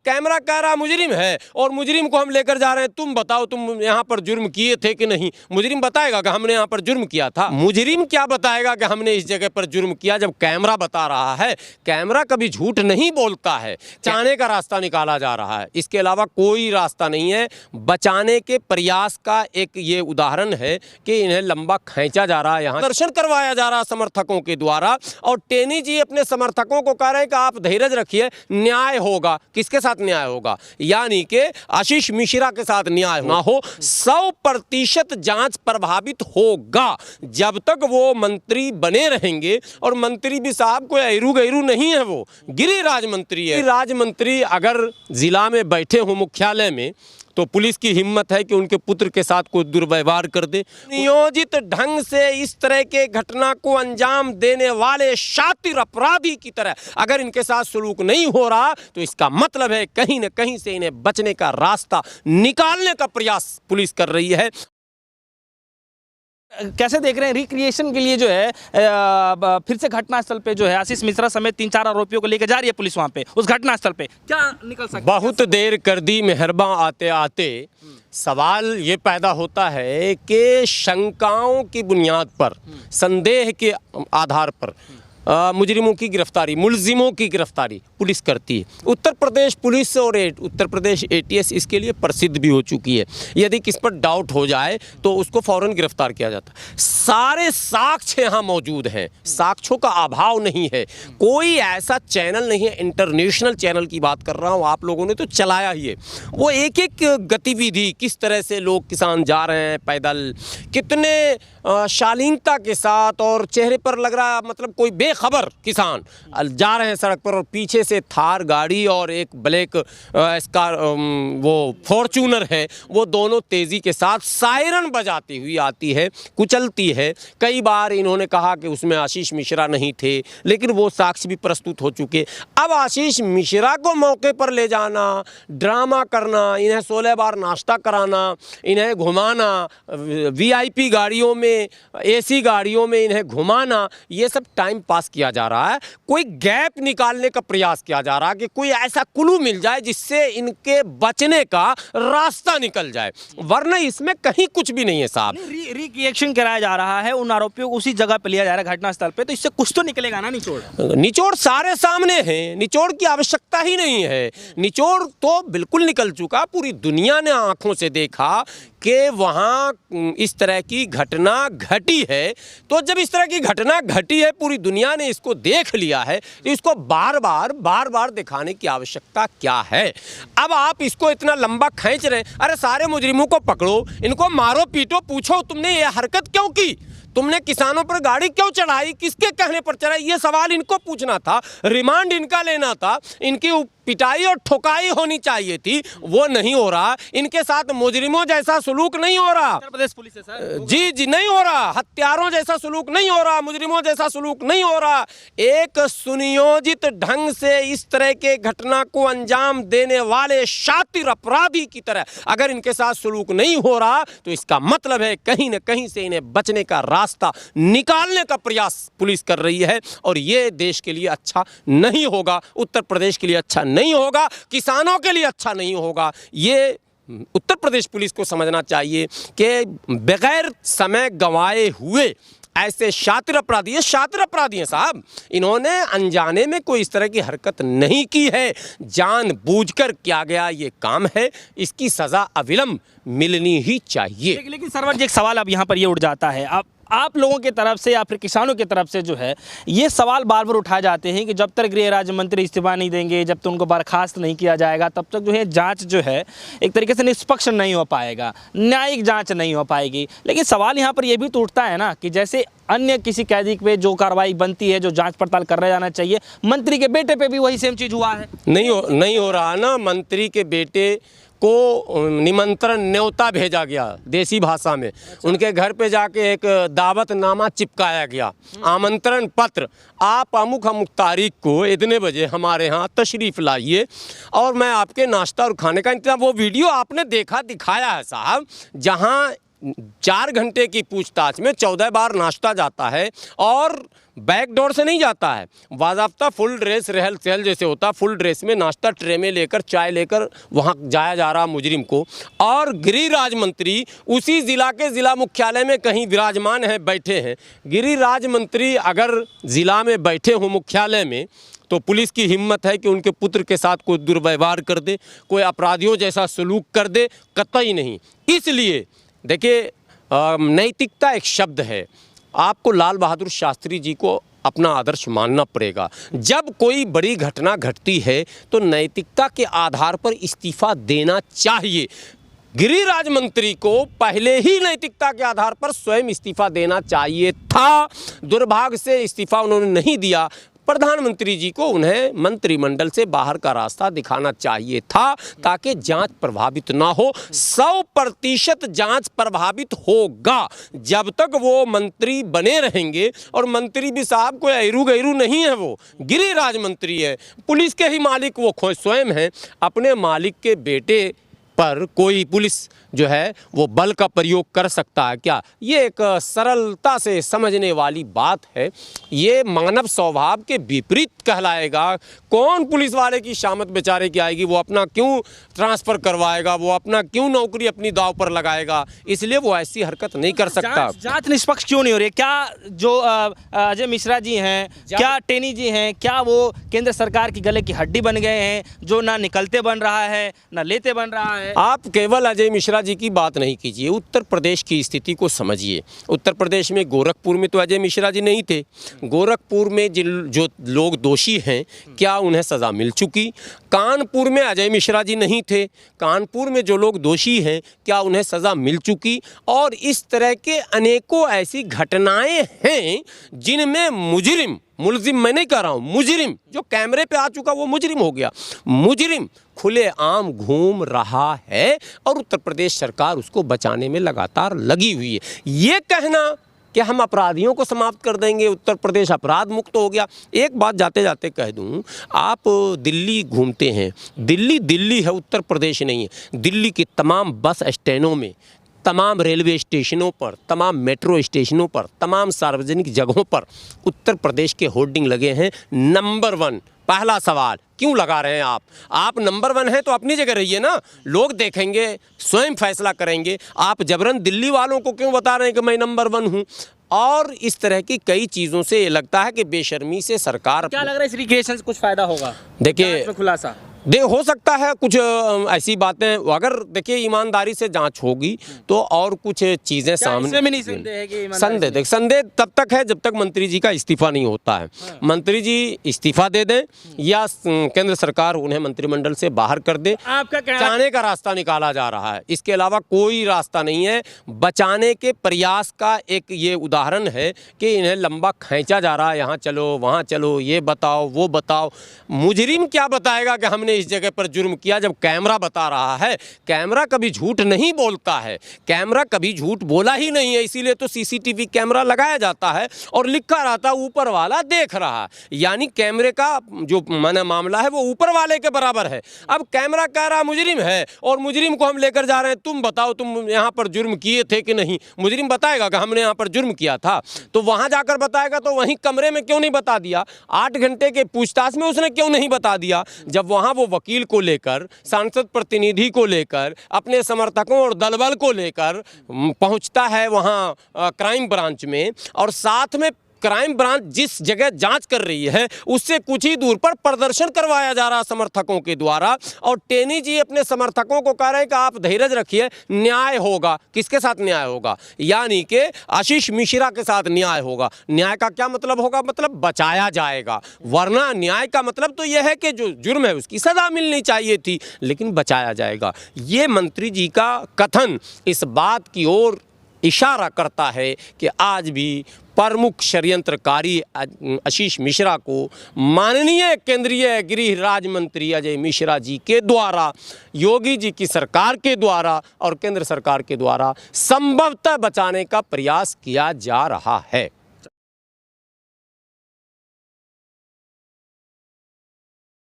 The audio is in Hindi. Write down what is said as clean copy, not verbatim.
कैमरा कह रहा मुजरिम है और मुजरिम को हम लेकर जा रहे हैं, तुम बताओ तुम यहाँ पर जुर्म किए थे कि नहीं। मुजरिम बताएगा कि हमने यहाँ पर जुर्म किया था? मुजरिम क्या बताएगा कि हमने इस जगह पर जुर्म किया, जब कैमरा बता रहा है। कैमरा कभी झूठ नहीं बोलता है। बचाने का रास्ता निकाला जा रहा है, इसके अलावा कोई रास्ता नहीं है। बचाने के प्रयास का एक ये उदाहरण है कि इन्हें लंबा खींचा जा रहा है, यहाँ दर्शन करवाया जा रहा है समर्थकों के द्वारा। और टेनी जी अपने समर्थकों को कह रहे हैं कि आप धीरज रखिए, न्याय होगा। किसके साथ न्याय होगा? यानी कि आशीष मिश्रा के साथ न्याय ना हो। 100% जांच प्रभावित होगा जब तक वो मंत्री बने रहेंगे। और मंत्री भी साहब कोई ऐरू गैरू नहीं है, वो गिरिराज मंत्री है। राज मंत्री अगर जिला में बैठे हो मुख्यालय में तो पुलिस की हिम्मत है कि उनके पुत्र के साथ कोई दुर्व्यवहार कर दे। नियोजित ढंग से इस तरह के घटना को अंजाम देने वाले शातिर अपराधी की तरह अगर इनके साथ सलूक नहीं हो रहा तो इसका मतलब है कहीं न कहीं से इन्हें बचने का रास्ता निकालने का प्रयास पुलिस कर रही है। कैसे देख रहे हैं रिक्रिएशन के लिए जो है फिर से घटनास्थल पे जो है आशीष मिश्रा समेत 3-4 आरोपियों को लेकर जा रही है पुलिस वहां पे उस घटनास्थल पे? क्या निकल सकता है? बहुत देर कर दी मेहरबा आते आते। सवाल ये पैदा होता है कि शंकाओं की बुनियाद पर, संदेह के आधार पर मुजरिमों की गिरफ्तारी, मुलजिमों की गिरफ्तारी पुलिस करती है। उत्तर प्रदेश पुलिस और उत्तर प्रदेश ATS इसके लिए प्रसिद्ध भी हो चुकी है। यदि किस पर डाउट हो जाए तो उसको फौरन गिरफ्तार किया जाता है। सारे साक्ष्य यहाँ मौजूद हैं, साक्ष्यों का अभाव नहीं है। कोई ऐसा चैनल नहीं है, इंटरनेशनल चैनल की बात कर रहा हूँ, आप लोगों ने तो चलाया ही है। वो एक एक गतिविधि, किस तरह से लोग किसान जा रहे हैं पैदल, कितने शालीनता के साथ, और चेहरे पर लग रहा मतलब कोई बेखबर किसान जा रहे हैं सड़क पर, और पीछे से थार गाड़ी और एक ब्लैक स्कार वो फॉर्च्यूनर है, वो दोनों तेज़ी के साथ सायरन बजाती हुई आती है, कुचलती है। कई बार इन्होंने कहा कि उसमें आशीष मिश्रा नहीं थे, लेकिन वो साक्ष्य भी प्रस्तुत हो चुके। अब आशीष मिश्रा को मौके पर ले जाना, ड्रामा करना, इन्हें 16 बार नाश्ता कराना, इन्हें घुमाना, VIP गाड़ियों में, AC गाड़ियों में इन्हें घुमाना, ये सब टाइम पास किया जा रहा है। कोई गैप निकालने का प्रयास किया जा रहा है कि कोई ऐसा क्लू मिल जाए जिससे इनके बचने का रास्ता निकल जाए, वरना इसमें कहीं कुछ भी नहीं है साहब। रिएक्शन कराया जा रहा है, उन आरोपियों को उसी जगह पे लिया जा रहा है घटनास्थल पे, तो इससे कुछ तो निकलेगा ना। निचोड़ सारे सामने हैं, निचोड़ की आवश्यकता ही नहीं है। निचोड़ तो बिल्कुल निकल चुका, पूरी दुनिया ने आंखों से देखा कि वहाँ इस तरह की घटना घटी है। तो जब इस तरह की घटना घटी है, पूरी दुनिया ने इसको देख लिया है, तो इसको बार बार दिखाने की आवश्यकता क्या है? अब आप इसको इतना लंबा खींच रहे हैं। अरे सारे मुजरिमों को पकड़ो, इनको मारो पीटो, पूछो तुमने ये हरकत क्यों की, तुमने किसानों पर गाड़ी क्यों चढ़ाई, किसके कहने पर चढ़ाई, ये सवाल इनको पूछना था, रिमांड इनका लेना था, इनकी पिटाई और ठुकाई होनी चाहिए थी, वो नहीं हो रहा। इनके साथ मुजरिमों जैसा सलूक नहीं हो रहा। उत्तर प्रदेश पुलिस है सर। जी नहीं हो रहा। हत्यारों जैसा सलूक नहीं हो रहा, मुजरिमों जैसा सलूक नहीं हो रहा। एक सुनियोजित ढंग से इस तरह के घटना को अंजाम देने वाले शातिर अपराधी की तरह अगर इनके साथ सलूक नहीं हो रहा तो इसका मतलब है कहीं न कहीं से इन्हें बचने का रास्ता निकालने का प्रयास पुलिस कर रही है। और ये देश के लिए अच्छा नहीं होगा, उत्तर प्रदेश के लिए अच्छा नहीं होगा, किसानों के लिए अच्छा नहीं होगा। ये उत्तर प्रदेश पुलिस को समझना चाहिए कि बगैर समय गंवाए हुए ऐसे शातिर अपराधी, ये शातिर अपराधी हैं साहब, इन्होंने अनजाने में कोई इस तरह की हरकत नहीं की है, जानबूझकर किया गया ये काम है, इसकी सज़ा अविलंब मिलनी ही चाहिए। लेकिन सरवर जी एक सवाल अब यहाँ पर ये उठ जाता है, आप लोगों की तरफ से या फिर किसानों की तरफ से जो है ये सवाल बार बार उठाए जाते हैं कि जब तक गृह राज्य मंत्री इस्तीफा नहीं देंगे, जब तक उनको बर्खास्त नहीं किया जाएगा, तब तक जो है जांच जो है एक तरीके से निष्पक्ष नहीं हो पाएगा, न्यायिक जांच नहीं हो पाएगी। लेकिन सवाल यहाँ पर यह भी तो उठता है ना कि जैसे अन्य किसी कैदी पे जो कार्रवाई बनती है, जो जांच पड़ताल कर रहा जाना चाहिए, मंत्री के बेटे पे भी वही सेम चीज़ हुआ है। नहीं हो रहा ना। मंत्री के बेटे को निमंत्रण न्योता भेजा गया देसी भाषा में, उनके घर पे जाके एक दावतनामा चिपकाया गया, आमंत्रण पत्र, आप अमुक तारीख को इतने बजे हमारे यहाँ तशरीफ़ लाइए और मैं आपके नाश्ता और खाने का इंतजाम। वो वीडियो आपने देखा, दिखाया है साहब, जहाँ 4 घंटे की पूछताछ में 14 बार नाश्ता जाता है और बैक डोर से नहीं जाता है, बाज़ाब्ता फुल ड्रेस रहल सहल जैसे होता, फुल ड्रेस में नाश्ता ट्रे में लेकर चाय लेकर वहाँ जाया जा रहा मुजरिम को। और गृह राज्य मंत्री उसी ज़िला के ज़िला मुख्यालय में कहीं विराजमान है, बैठे हैं। गृह राज्य मंत्री अगर ज़िला में बैठे हों मुख्यालय में, तो पुलिस की हिम्मत है कि उनके पुत्र के साथ कोई दुर्व्यवहार कर दे, कोई अपराधियों जैसा सलूक कर दे? कतई नहीं। इसलिए देखिए, नैतिकता एक शब्द है, आपको लाल बहादुर शास्त्री जी को अपना आदर्श मानना पड़ेगा। जब कोई बड़ी घटना घटती है तो नैतिकता के आधार पर इस्तीफा देना चाहिए। गृह राज्य मंत्री को पहले ही नैतिकता के आधार पर स्वयं इस्तीफा देना चाहिए था। दुर्भाग्य से इस्तीफा उन्होंने नहीं दिया। प्रधानमंत्री जी को उन्हें मंत्रिमंडल से बाहर का रास्ता दिखाना चाहिए था ताकि जांच प्रभावित ना हो। 100% जांच प्रभावित होगा जब तक वो मंत्री बने रहेंगे। और मंत्री भी साहब कोई ऐरू गैरू नहीं है, वो गृह राज्य मंत्री है, पुलिस के ही मालिक वो खुद स्वयं हैं। अपने मालिक के बेटे पर कोई पुलिस जो है वो बल का प्रयोग कर सकता है क्या? ये एक सरलता से समझने वाली बात है। ये मानव स्वभाव के विपरीत कहलाएगा। कौन पुलिस वाले की शामत बेचारे की आएगी? वो अपना क्यों ट्रांसफ़र करवाएगा? वो अपना क्यों नौकरी अपनी दांव पर लगाएगा? इसलिए वो ऐसी हरकत नहीं कर सकता। जांच निष्पक्ष क्यों नहीं हो रही? क्या जो अजय मिश्रा जी हैं, क्या टेनी जी हैं, क्या वो केंद्र सरकार की गले की हड्डी बन गए हैं, जो ना निकलते बन रहा है ना लेते बन रहा है? आप केवल अजय मिश्रा जी की बात नहीं कीजिए, उत्तर प्रदेश की स्थिति को समझिए। उत्तर प्रदेश में गोरखपुर में तो अजय मिश्रा जी नहीं थे। गोरखपुर में जो लोग दोषी हैं, क्या उन्हें सज़ा मिल चुकी? कानपुर में अजय मिश्रा जी नहीं थे। कानपुर में जो लोग दोषी हैं, क्या उन्हें सज़ा मिल चुकी? और इस तरह के अनेकों ऐसी घटनाएं हैं जिनमें मुलजिम मैं नहीं कह रहा हूँ, मुजरिम जो कैमरे पे आ चुका वो मुजरिम हो गया। मुजरिम खुलेआम घूम रहा है और उत्तर प्रदेश सरकार उसको बचाने में लगातार लगी हुई है। ये कहना कि हम अपराधियों को समाप्त कर देंगे, उत्तर प्रदेश अपराध मुक्त हो गया। एक बात जाते जाते कह दूं, आप दिल्ली घूमते हैं, दिल्ली है, उत्तर प्रदेश नहीं है। दिल्ली की तमाम बस स्टैंडों में, तमाम रेलवे स्टेशनों पर, तमाम मेट्रो स्टेशनों पर, तमाम सार्वजनिक जगहों पर उत्तर प्रदेश के होर्डिंग लगे हैं नंबर 1। पहला सवाल, क्यों लगा रहे हैं आप? आप नंबर 1 हैं तो अपनी जगह रहिए ना, लोग देखेंगे, स्वयं फैसला करेंगे। आप जबरन दिल्ली वालों को क्यों बता रहे हैं कि मैं नंबर 1 हूँ? और इस तरह की कई चीज़ों से ये लगता है कि बेशर्मी से सरकार, क्या लग रहा है इस रिक्रिएशन से कुछ फ़ायदा होगा? देखिए, खुलासा हो सकता है कुछ ऐसी बातें, अगर देखिए ईमानदारी से जांच होगी तो और कुछ चीज़ें सामने में नहीं संदेह तब तक है जब तक मंत्री जी का इस्तीफा नहीं होता है। मंत्री जी इस्तीफा दे दें या केंद्र सरकार उन्हें मंत्रिमंडल से बाहर कर दे, बचाने का रास्ता निकाला जा रहा है। इसके अलावा कोई रास्ता नहीं है। बचाने के प्रयास का एक ये उदाहरण है कि इन्हें लंबा खींचा जा रहा है, यहाँ चलो वहाँ चलो, ये बताओ वो बताओ। मुजरिम क्या बताएगा कि हमने इस जगह पर जुर्म किया जब कैमरा बता रहा है? कैमरा कभी झूठ नहीं बोलता है, कैमरा कभी झूठ बोला ही नहीं है, इसीलिए तो सीसीटीवी कैमरा लगाया जाता है और लिखा रहता है ऊपर वाला देख रहा है। यानी कैमरे का जो मामला है वो ऊपर वाले के बराबर है। अब कैमरा कह रहा मुजरिम है और मुजरिम को हम लेकर जा रहे हैं, तुम बताओ तुम यहाँ पर जुर्म किए थे कि नहीं? मुजरिम बताएगा कि हमने यहाँ पर जुर्म किया था, तो वहाँ जाकर बताएगा। तो वहीं कमरे में क्यों नहीं बता दिया? 8 घंटे के पूछताछ में उसने क्यों नहीं बता दिया? जब वहाँ वो वकील को लेकर, सांसद प्रतिनिधि को लेकर, अपने समर्थकों और दलबल को लेकर पहुंचता है वहाँ क्राइम ब्रांच में, और साथ में क्राइम ब्रांच जिस जगह जांच कर रही है उससे कुछ ही दूर पर प्रदर्शन करवाया जा रहा समर्थकों के द्वारा। और टेनी जी अपने समर्थकों को कह रहे हैं कि आप धीरज रखिए, न्याय होगा। किसके साथ न्याय होगा? यानी कि आशीष मिश्रा के साथ न्याय होगा। न्याय का क्या मतलब होगा? मतलब बचाया जाएगा, वरना न्याय का मतलब तो यह है कि जो जुर्म है उसकी सज़ा मिलनी चाहिए थी, लेकिन बचाया जाएगा। ये मंत्री जी का कथन इस बात की ओर इशारा करता है कि आज भी प्रमुख षड्यंत्रकारी आशीष मिश्रा को माननीय केंद्रीय गृह राज्य मंत्री अजय मिश्रा जी के द्वारा, योगी जी की सरकार के द्वारा और केंद्र सरकार के द्वारा संभवतः बचाने का प्रयास किया जा रहा है।